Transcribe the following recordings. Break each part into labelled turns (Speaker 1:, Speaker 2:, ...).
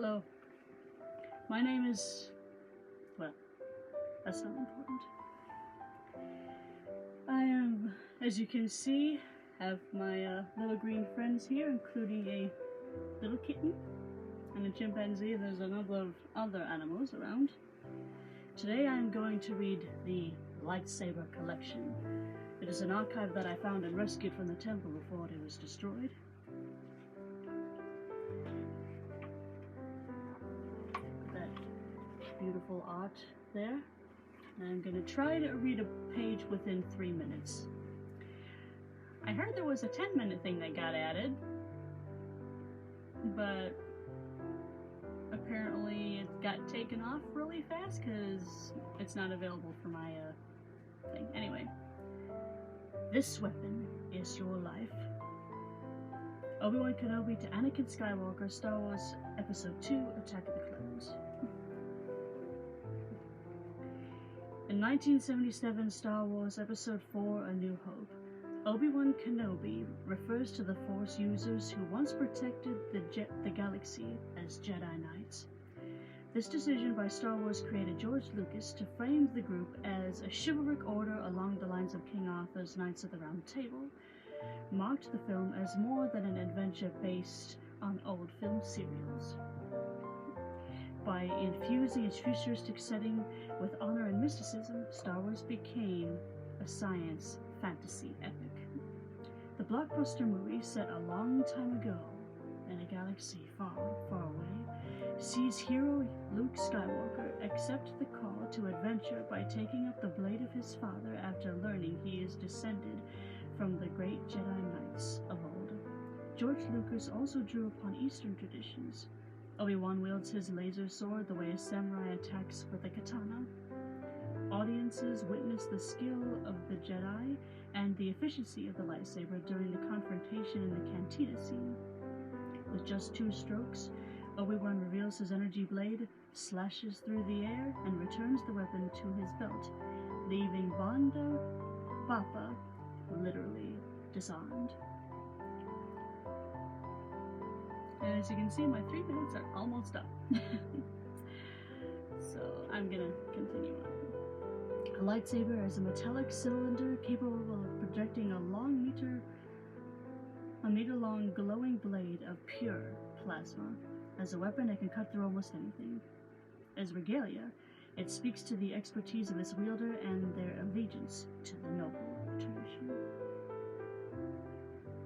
Speaker 1: Hello. My name is... well, that's not important. I am, as you can see, have my little green friends here, including a little kitten and a chimpanzee. There's a number of other animals around. Today I am going to read the Lightsaber Collection. It is an archive that I found and rescued from the temple before it was destroyed. That beautiful art there. And I'm going to try to read a page within 3 minutes. I heard there was a 10-minute thing that got added, but apparently it got taken off really fast because it's not available for my thing. Anyway, this weapon is your life. Obi-Wan Kenobi to Anakin Skywalker, Star Wars Episode 2, Attack of the Clones. In 1977, Star Wars Episode 4, A New Hope, Obi-Wan Kenobi refers to the Force users who once protected the galaxy as Jedi Knights. This decision by Star Wars creator George Lucas to frame the group as a chivalric order along the lines of King Arthur's Knights of the Round Table marked the film as more than an adventure based on old film serials. By infusing its futuristic setting with honor and mysticism, Star Wars became a science fantasy epic. The blockbuster movie, set a long time ago in a galaxy far, far away, sees hero Luke Skywalker accept the call to adventure by taking up the blade of his father after learning he is descended from the great Jedi Knights of old. George Lucas also drew upon Eastern traditions. Obi-Wan wields his laser sword the way a samurai attacks with a katana. Audiences witness the skill of the Jedi and the efficiency of the lightsaber during the confrontation in the cantina scene. With just 2 strokes, Obi-Wan reveals his energy blade, slashes through the air, and returns the weapon to his belt, leaving Banda Bappa literally disarmed. And as you can see, my 3 minutes are almost up. So I'm gonna continue on. A lightsaber is a metallic cylinder capable of projecting a meter-long glowing blade of pure plasma. As a weapon, it can cut through almost anything. As regalia, it speaks to the expertise of its wielder and their allegiance to the noble tradition.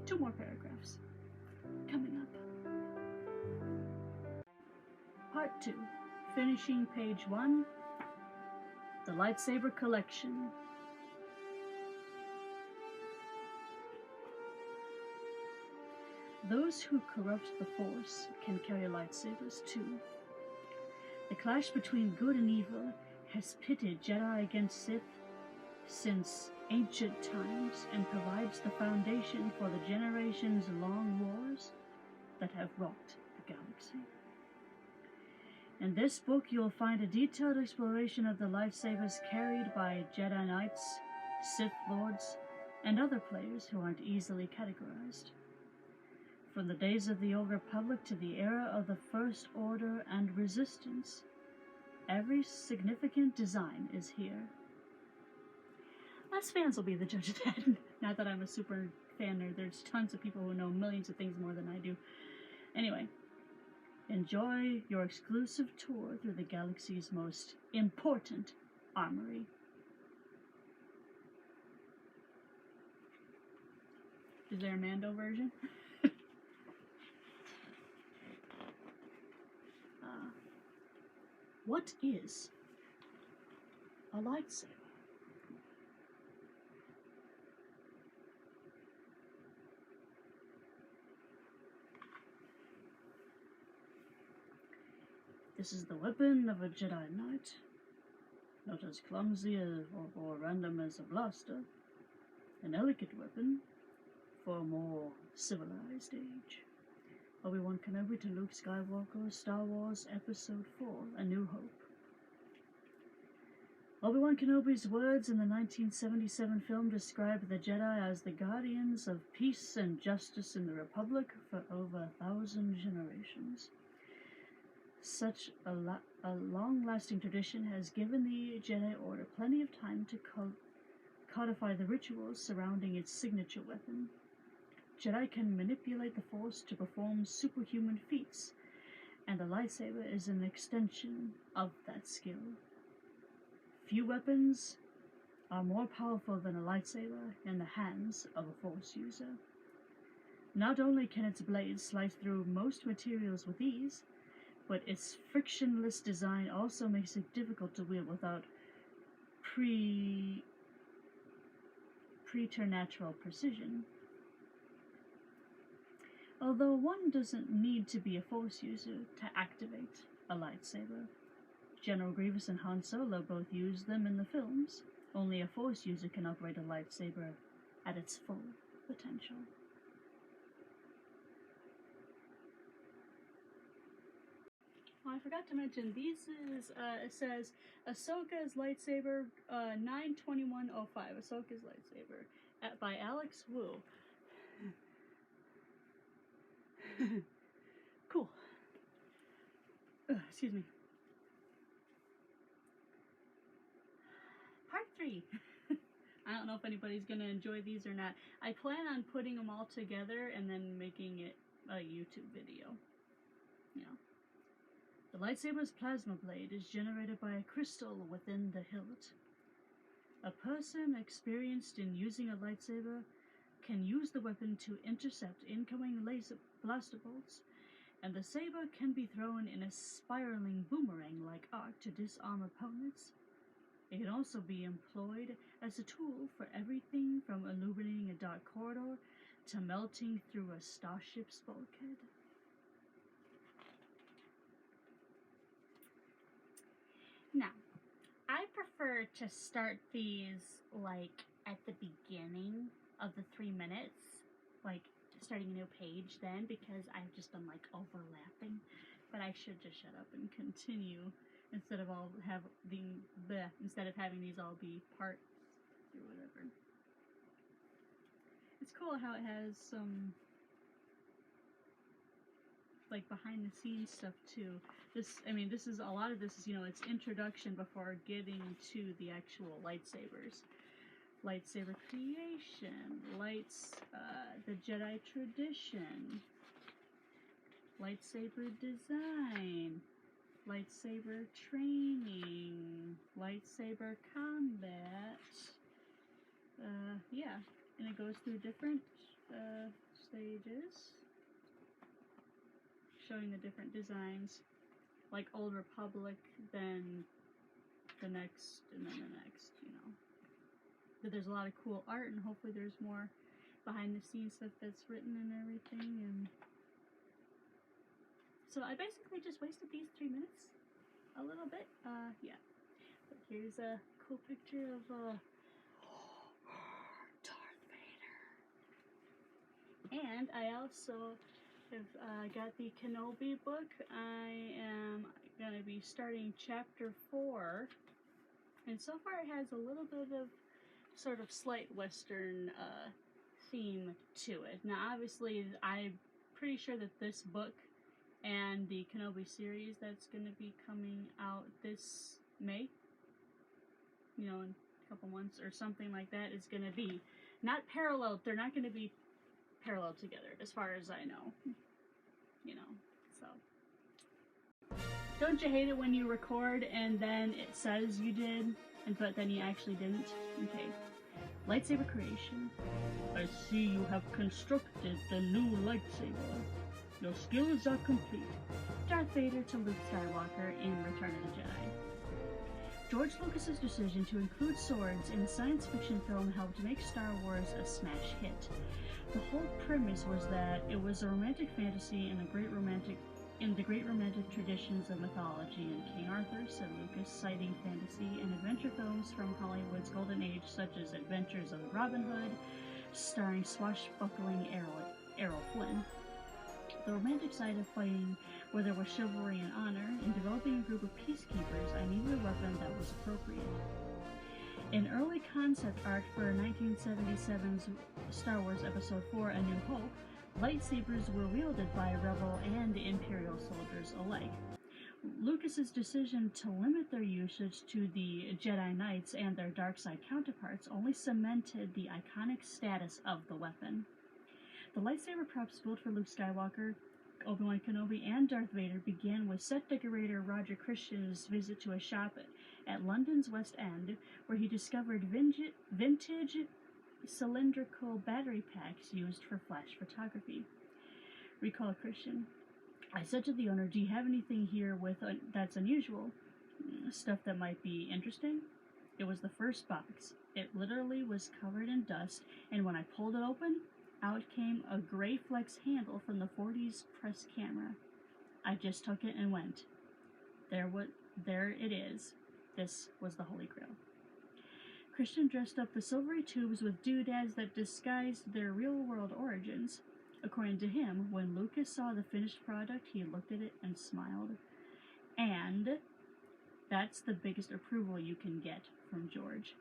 Speaker 1: 2 more paragraphs coming up. Part 2, finishing page 1, the Lightsaber Collection. Those who corrupt the Force can carry lightsabers too. The clash between good and evil has pitted Jedi against Sith since ancient times and provides the foundation for the generations-long wars that have rocked the galaxy. In this book, you'll find a detailed exploration of the lightsabers carried by Jedi Knights, Sith Lords, and other players who aren't easily categorized. From the days of the Old Republic to the era of the First Order and Resistance, every significant design is here. Us fans will be the judge of that. Not that I'm a super fan nerd, there's tons of people who know millions of things more than I do. Anyway, enjoy your exclusive tour through the galaxy's most important armory. Is there a Mando version? What is a lightsaber? This is the weapon of a Jedi Knight, not as clumsy or random as a blaster, an elegant weapon for a more civilized age. Obi-Wan Kenobi to Luke Skywalker, Star Wars Episode 4, A New Hope. Obi-Wan Kenobi's words in the 1977 film described the Jedi as the guardians of peace and justice in the Republic for over 1,000 generations. Such a long-lasting tradition has given the Jedi Order plenty of time to codify the rituals surrounding its signature weapon. Jedi can manipulate the Force to perform superhuman feats, and the lightsaber is an extension of that skill. Few weapons are more powerful than a lightsaber in the hands of a Force user. Not only can its blade slice through most materials with ease, but its frictionless design also makes it difficult to wield without preternatural precision. Although one doesn't need to be a Force user to activate a lightsaber. General Grievous and Han Solo both use them in the films. Only a Force user can operate a lightsaber at its full potential. Oh, I forgot to mention, these is, it says Ahsokas Lightsaber 9/21/05, Ahsokas Lightsaber, by Alex Wu. Cool. Excuse me. Part 3. I don't know if anybody's gonna enjoy these or not. I plan on putting them all together and then making it a YouTube video. Yeah. The lightsaber's plasma blade is generated by a crystal within the hilt. A person experienced in using a lightsaber can use the weapon to intercept incoming laser blaster bolts, and the saber can be thrown in a spiraling boomerang-like arc to disarm opponents. It can also be employed as a tool for everything from illuminating a dark corridor to melting through a starship's bulkhead. Now, I prefer to start these, like, at the beginning of the 3 minutes, like, starting a new page then, because I've just done, like, overlapping, but I should just shut up and continue, instead of having these all be parts, or whatever. It's cool how it has some, like, behind the scenes stuff too. This is a lot of this is, it's introduction before getting to the actual lightsabers. Lightsaber Creation, the Jedi Tradition, Lightsaber Design, Lightsaber Training, Lightsaber Combat. Yeah, and it goes through different stages, showing the different designs, like Old Republic, then the next, and then the next, But there's a lot of cool art, and hopefully there's more behind the scenes stuff that's written and everything, and so I basically just wasted these 3 minutes a little bit, yeah. But here's a cool picture of, Darth Vader. And I also have got the Kenobi book. I am going to be starting chapter 4, and so far it has a little bit of sort of slight Western theme to it. Now, obviously, I'm pretty sure that this book and the Kenobi series that's going to be coming out this May, in a couple months or something like that, is going to be not parallel. They're not going to be parallel together, as far as I know. So. Don't you hate it when you record and then it says you did, but then you actually didn't? Okay. Lightsaber Creation. I see you have constructed the new lightsaber. Your skills are complete. Darth Vader to Luke Skywalker in Return of the Jedi. George Lucas's decision to include swords in a science fiction film helped make Star Wars a smash hit. The whole premise was that it was a romantic fantasy in the great romantic traditions of mythology, and King Arthur, said Lucas, citing fantasy and adventure films from Hollywood's golden age, such as Adventures of Robin Hood, starring swashbuckling Errol Flynn. The romantic side of fighting, where there was chivalry and honor, in developing a group of peacekeepers, I needed a weapon that was appropriate. In early concept art for 1977's Star Wars Episode 4, A New Hope, lightsabers were wielded by Rebel and Imperial soldiers alike. Lucas's decision to limit their usage to the Jedi Knights and their dark side counterparts only cemented the iconic status of the weapon. The lightsaber props built for Luke Skywalker, Obi-Wan Kenobi, and Darth Vader began with set decorator Roger Christian's visit to a shop at London's West End, where he discovered vintage cylindrical battery packs used for flash photography. Recall Christian: "I said to the owner, 'Do you have anything here with that's unusual? Stuff that might be interesting?' It was the first box. It literally was covered in dust, and when I pulled it open, out came a gray flex handle from the 40s press camera. I just took it and went, there it is. This was the Holy Grail." Christian dressed up the silvery tubes with doodads that disguised their real-world origins. According to him, when Lucas saw the finished product, he looked at it and smiled. And that's the biggest approval you can get from George.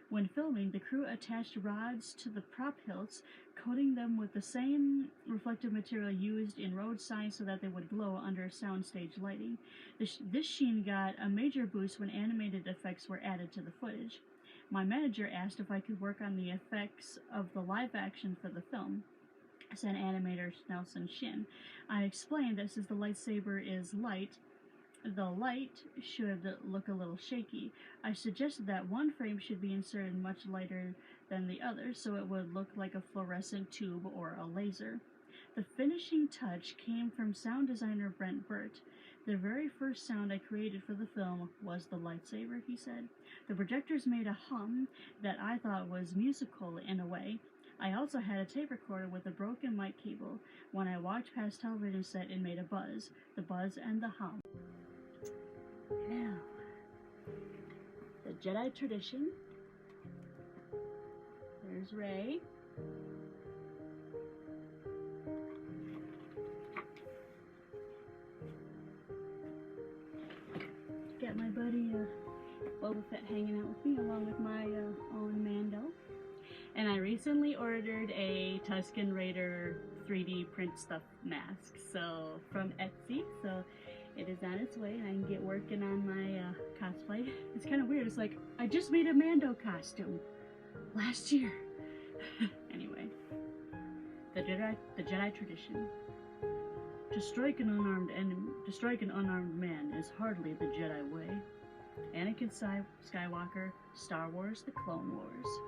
Speaker 1: When filming, the crew attached rods to the prop hilts, coating them with the same reflective material used in road signs so that they would glow under soundstage lighting. This sheen got a major boost when animated effects were added to the footage. My manager asked if I could work on the effects of the live action for the film, said animator Nelson Shin. I explained that since the lightsaber is light, the light should look a little shaky. I suggested that one frame should be inserted much lighter than the other so it would look like a fluorescent tube or a laser. The finishing touch came from sound designer Brent Burt. The very first sound I created for the film was the lightsaber, he said. The projectors made a hum that I thought was musical in a way. I also had a tape recorder with a broken mic cable. When I walked past television set, it made a buzz. The buzz and the hum. Now, the Jedi Tradition. There's Rey. Got my buddy Boba Fett hanging out with me, along with my own Mando. And I recently ordered a Tusken Raider 3D print stuff mask, so from Etsy. So it is on its way, and I can get working on my cosplay. It's kind of weird. It's like I just made a Mando costume last year. Anyway, the Jedi Tradition. To strike an unarmed man is hardly the Jedi way. Anakin Skywalker, Star Wars: The Clone Wars.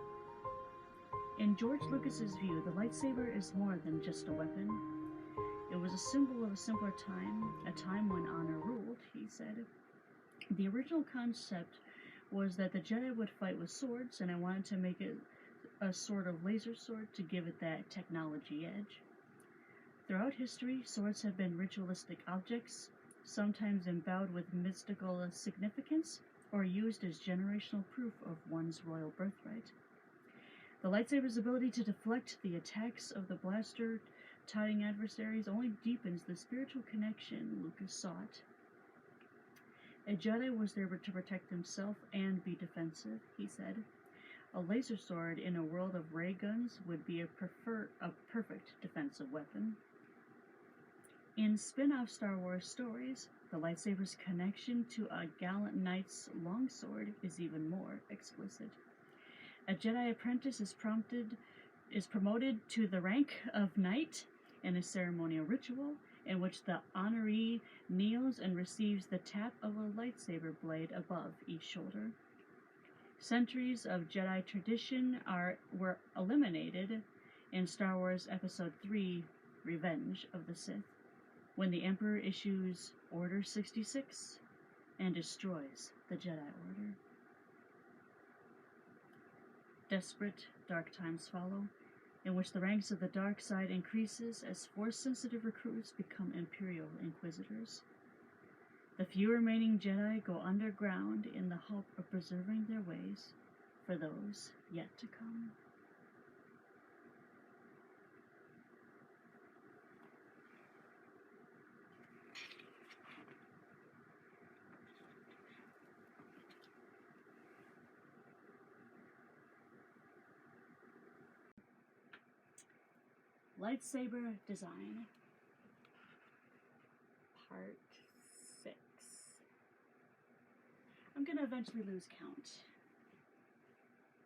Speaker 1: In George Lucas's view, the lightsaber is more than just a weapon. It was a symbol of a simpler time, a time when honor ruled, he said. The original concept was that the Jedi would fight with swords, and I wanted to make it a sort of laser sword to give it that technology edge. Throughout history, swords have been ritualistic objects, sometimes endowed with mystical significance, or used as generational proof of one's royal birthright. The lightsaber's ability to deflect the attacks of the blaster-toting adversaries only deepens the spiritual connection Lucas sought. A Jedi was there to protect himself and be defensive, he said. A laser sword in a world of ray guns would be a perfect defensive weapon. In spin-off Star Wars stories, the lightsaber's connection to a gallant knight's longsword is even more explicit. A Jedi apprentice is promoted to the rank of knight in a ceremonial ritual in which the honoree kneels and receives the tap of a lightsaber blade above each shoulder. Centuries of Jedi tradition were eliminated in Star Wars Episode 3, Revenge of the Sith, when the Emperor issues Order 66 and destroys the Jedi Order. Desperate, dark times follow, in which the ranks of the dark side increases as Force-sensitive recruits become Imperial Inquisitors. The few remaining Jedi go underground in the hope of preserving their ways for those yet to come. Lightsaber Design, Part 6. gonna eventually lose count.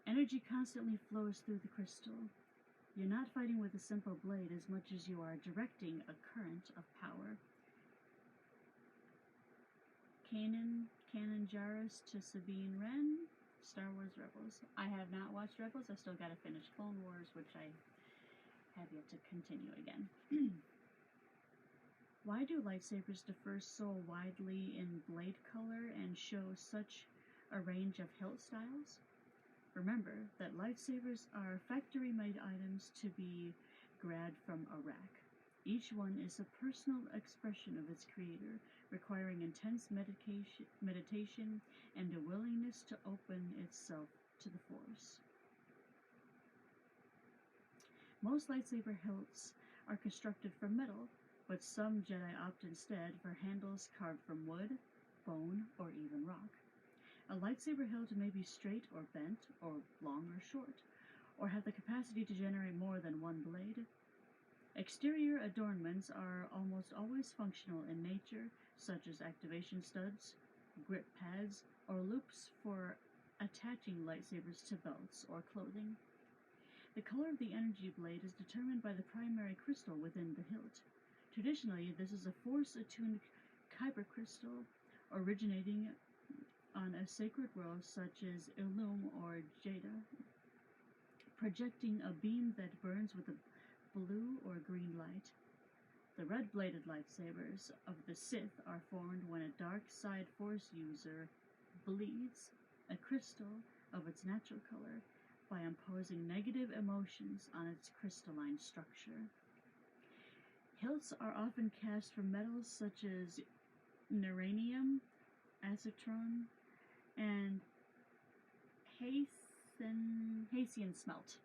Speaker 1: Energy constantly flows through the crystal. You're not fighting with a simple blade as much as you are directing a current of power. Kanan Jarrus to Sabine Wren, Star Wars Rebels. I have not watched Rebels. I still gotta finish Clone Wars, which I have yet to continue again. Why do lightsabers differ so widely in blade color and show such a range of hilt styles? Remember that lightsabers are factory-made items to be grabbed from a rack. Each one is a personal expression of its creator, requiring intense meditation and a willingness to open itself to the Force. Most lightsaber hilts are constructed from metal, but some Jedi opt instead for handles carved from wood, bone, or even rock. A lightsaber hilt may be straight or bent, or long or short, or have the capacity to generate more than one blade. Exterior adornments are almost always functional in nature, such as activation studs, grip pads, or loops for attaching lightsabers to belts or clothing. The color of the energy blade is determined by the primary crystal within the hilt. Traditionally, this is a Force-attuned kyber crystal originating on a sacred world such as Ilum or Jedha, projecting a beam that burns with a blue or green light. The red-bladed lightsabers of the Sith are formed when a dark side Force user bleeds a crystal of its natural color by imposing negative emotions on its crystalline structure. Hilts are often cast from metals such as neuranium, acetron, and Haitian smelt.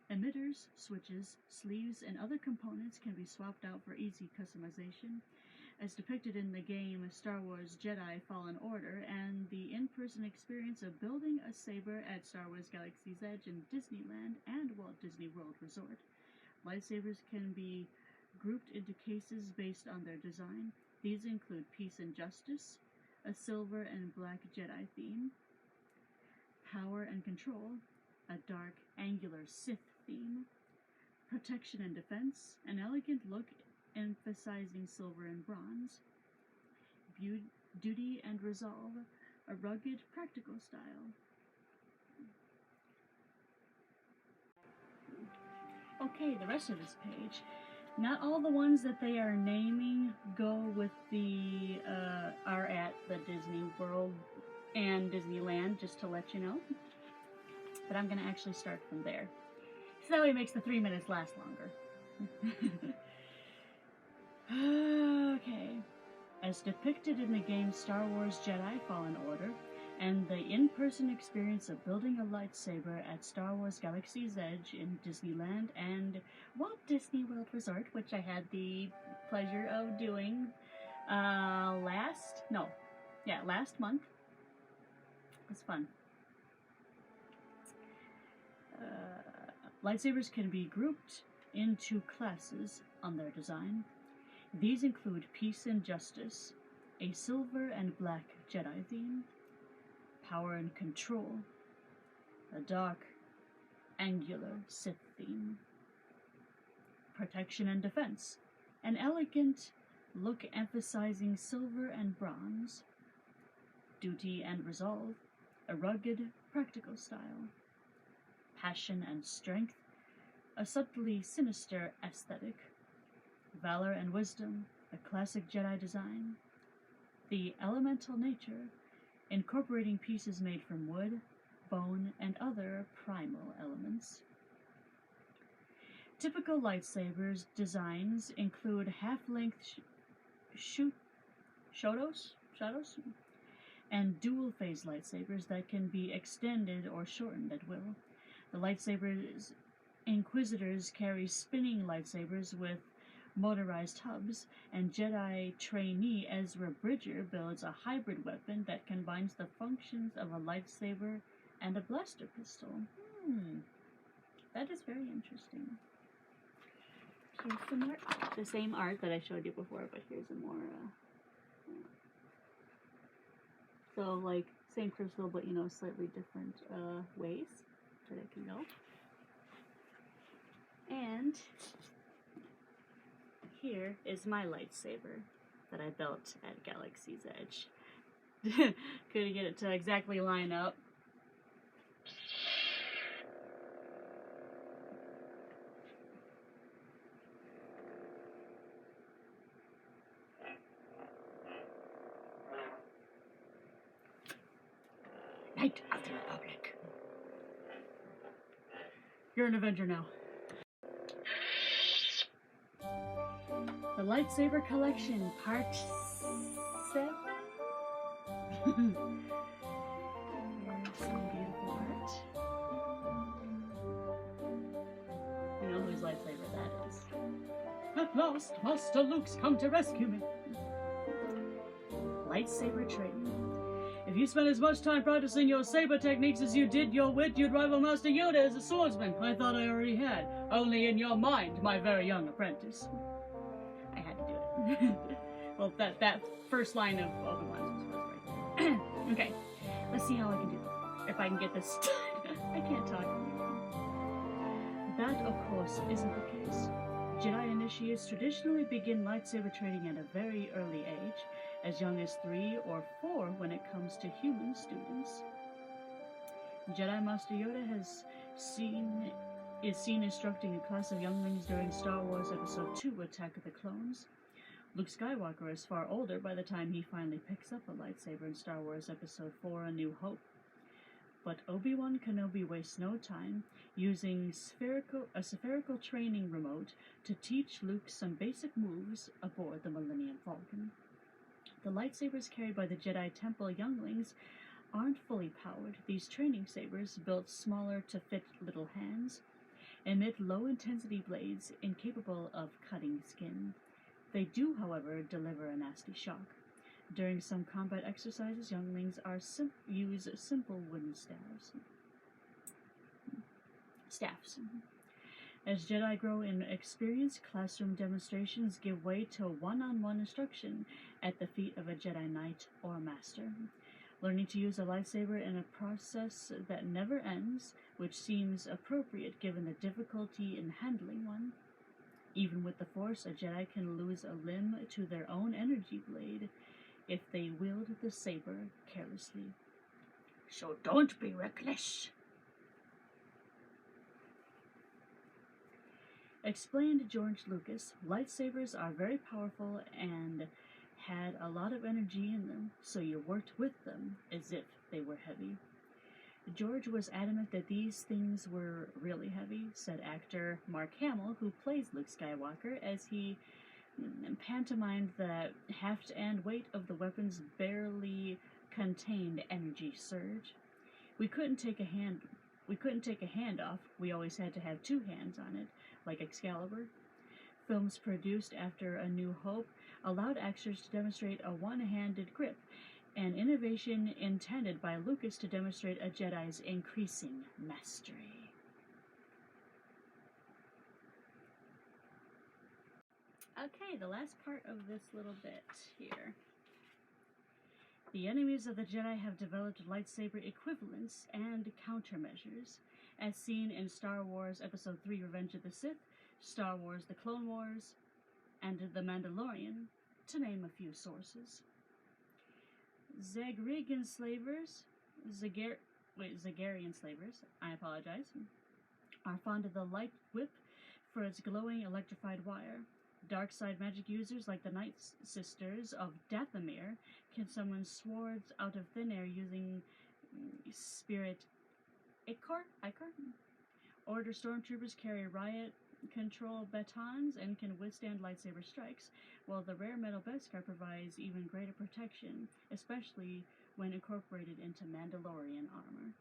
Speaker 1: Emitters, switches, sleeves, and other components can be swapped out for easy customization, as depicted in the game Star Wars Jedi Fallen Order and the in-person experience of building a saber at Star Wars Galaxy's Edge in Disneyland and Walt Disney World Resort. Lightsabers can be grouped into cases based on their design. These include Peace and Justice, a silver and black Jedi theme, Power and Control, a dark, angular Sith theme, Protection and Defense, an elegant look emphasizing silver and bronze, Duty and Resolve, a rugged, practical style. Okay, the rest of this page. Not all the ones that they are naming go with the, are at the Disney World and Disneyland, just to let you know. But I'm going to actually start from there. So that way it makes the 3 minutes last longer. Okay. As depicted in the game Star Wars Jedi Fallen Order, and the in-person experience of building a lightsaber at Star Wars Galaxy's Edge in Disneyland and Walt Disney World Resort, which I had the pleasure of doing last month. It was fun. Lightsabers can be grouped into classes on their design. These include Peace and Justice, a silver and black Jedi theme, Power and Control, a dark, angular Sith theme, Protection and Defense, an elegant look emphasizing silver and bronze, Duty and Resolve, a rugged, practical style, Passion and Strength, a subtly sinister aesthetic, Valor and Wisdom, a classic Jedi design, the elemental nature, incorporating pieces made from wood, bone, and other primal elements. Typical lightsabers designs include half-length shadows, and dual-phase lightsabers that can be extended or shortened at will. The lightsabers Inquisitors carry spinning lightsabers with motorized hubs, and Jedi trainee Ezra Bridger builds a hybrid weapon that combines the functions of a lightsaber and a blaster pistol. That is very interesting. Here's some more art. The same art that I showed you before, but here's a more So, like, same crystal, but, you know, slightly different ways that it can go. And here is my lightsaber that I built at Galaxy's Edge. Couldn't get it to exactly line up. Knight of the Republic. You're an Avenger now. The Lightsaber Collection, Part 7. Some beautiful art. You know whose lightsaber that is. At last, Master Luke's come to rescue me. Lightsaber Training. If you spent as much time practicing your saber techniques as you did your wit, you'd rival Master Yoda as a swordsman. I thought I already had. Only in your mind, my very young apprentice. I had to do it. Well, that first line of Obi-Wan's was right there. Okay, let's see how I can do this. If I can get this done. I can't talk anymore. That, of course, isn't the case. Jedi initiates traditionally begin lightsaber training at a very early age, as young as 3 or 4 when it comes to human students. Jedi Master Yoda is seen instructing a class of younglings during Star Wars Episode 2, Attack of the Clones. Luke Skywalker is far older by the time he finally picks up a lightsaber in Star Wars Episode 4, A New Hope. But Obi-Wan Kenobi wastes no time using a spherical training remote to teach Luke some basic moves aboard the Millennium Falcon. The lightsabers carried by the Jedi Temple younglings aren't fully powered. These training sabers, built smaller to fit little hands, emit low-intensity blades incapable of cutting skin. They do, however, deliver a nasty shock. During some combat exercises, younglings use simple wooden staffs. As Jedi grow in experience, classroom demonstrations give way to one-on-one instruction at the feet of a Jedi Knight or Master. Learning to use a lightsaber in a process that never ends, which seems appropriate given the difficulty in handling one. Even with the Force, a Jedi can lose a limb to their own energy blade if they wield the saber carelessly. So don't be reckless. Explained George Lucas, lightsabers are very powerful and had a lot of energy in them, so you worked with them as if they were heavy. George was adamant that these things were really heavy, said actor Mark Hamill, who plays Luke Skywalker, as he pantomimed the heft and weight of the weapon's barely contained energy surge. We couldn't take a hand off. We always had to have 2 hands on it, like Excalibur. Films produced after A New Hope allowed actors to demonstrate a one-handed grip, an innovation intended by Lucas to demonstrate a Jedi's increasing mastery. Okay, the last part of this little bit here. The enemies of the Jedi have developed lightsaber equivalents and countermeasures, as seen in Star Wars Episode 3, Revenge of the Sith, Star Wars The Clone Wars, and The Mandalorian, to name a few sources. Zagarian slavers, I apologize, are fond of the light whip for its glowing electrified wire. Dark side magic users like the Night Sisters of Dathomir can summon swords out of thin air using spirit Ichor? Order stormtroopers carry riot control batons and can withstand lightsaber strikes, while the rare metal Beskar provides even greater protection, especially when incorporated into Mandalorian armor.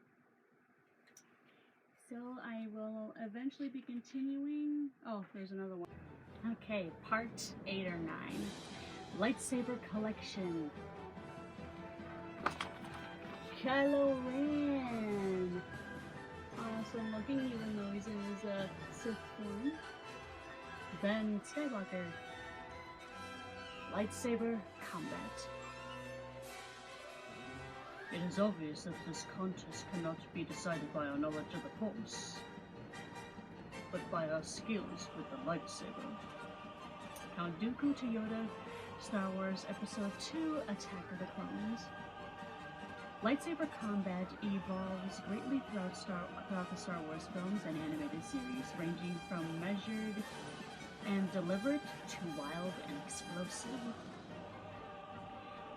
Speaker 1: So I will eventually be continuing. Oh, there's another one. Okay, part 8 or 9. Lightsaber Collection. Kylo Ren. Awesome looking, even though he's in his Sith form. Ben Skywalker. Lightsaber Combat. It is obvious that this contest cannot be decided by our knowledge of the Force, but by our skills with the lightsaber. Count Dooku to Yoda, Star Wars Episode 2, Attack of the Clones. Lightsaber combat evolves greatly throughout the Star Wars films and animated series, ranging from measured and deliberate to wild and explosive.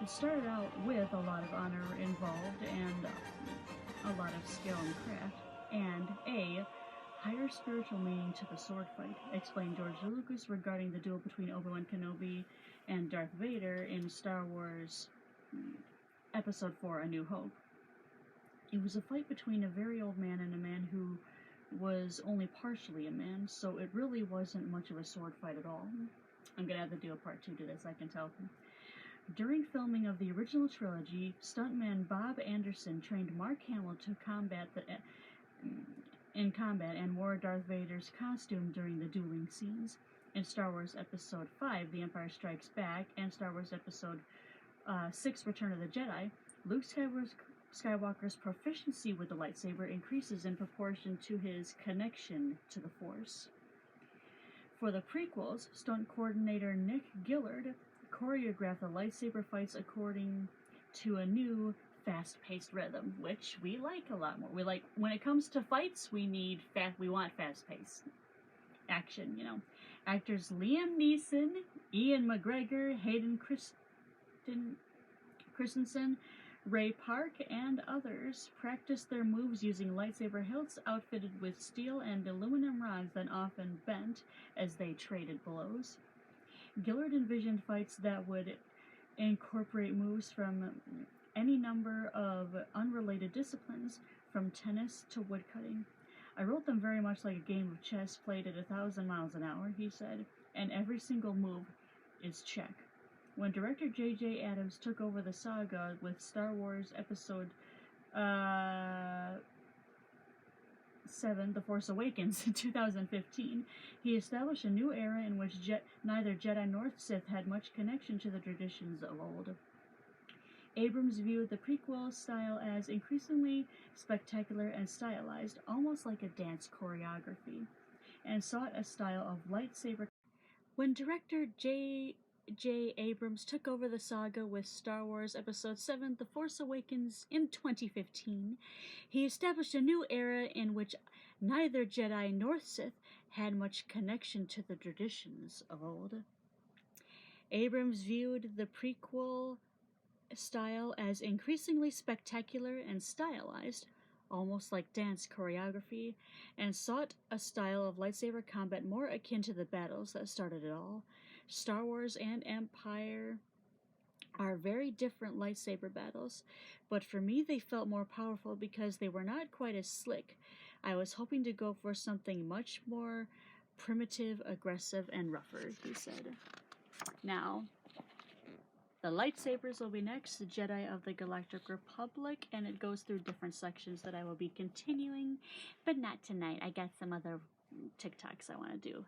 Speaker 1: It started out with a lot of honor involved and a lot of skill and craft, and a higher spiritual meaning to the sword fight, explained George Lucas regarding the duel between Obi-Wan Kenobi and Darth Vader in Star Wars Episode 4, A New Hope. It was a fight between a very old man and a man who was only partially a man, so it really wasn't much of a sword fight at all. I'm gonna have to do a part 2 to this, I can tell. During filming of the original trilogy, stuntman Bob Anderson trained Mark Hamill to in combat and wore Darth Vader's costume during the dueling scenes. In Star Wars Episode 5, The Empire Strikes Back, and Star Wars Episode 6, Return of the Jedi, Luke Skywalker's proficiency with the lightsaber increases in proportion to his connection to the Force. For the prequels, stunt coordinator Nick Gillard choreographed the lightsaber fights according to a new fast-paced rhythm, which we like a lot more. We like, when it comes to fights, we want fast-paced action, you know. Actors Liam Neeson, Ian McGregor, Hayden Christensen, Ray Park, and others practiced their moves using lightsaber hilts outfitted with steel and aluminum rods that often bent as they traded blows. Gillard envisioned fights that would incorporate moves from any number of unrelated disciplines, from tennis to woodcutting. I wrote them very much like a game of chess played at 1,000 miles an hour, he said, and every single move is check. When director J.J. Abrams took over the saga with Star Wars Episode 7, The Force Awakens, in 2015, he established a new era in which neither Jedi nor Sith had much connection to the traditions of old. Abrams viewed the prequel style as increasingly spectacular and stylized, almost like a dance choreography, and sought a style of lightsaber. When director J.J. Abrams took over the saga with Star Wars Episode 7, The Force Awakens, in 2015, he established a new era in which neither Jedi nor Sith had much connection to the traditions of old. Abrams viewed the prequel style as increasingly spectacular and stylized, almost like dance choreography, and sought a style of lightsaber combat more akin to the battles that started it all. Star Wars and Empire are very different lightsaber battles, but for me they felt more powerful because they were not quite as slick. I was hoping to go for something much more primitive, aggressive, and rougher, he said. Now, the lightsabers will be next, the Jedi of the Galactic Republic, and it goes through different sections that I will be continuing, but not tonight. I got some other TikToks I want to do.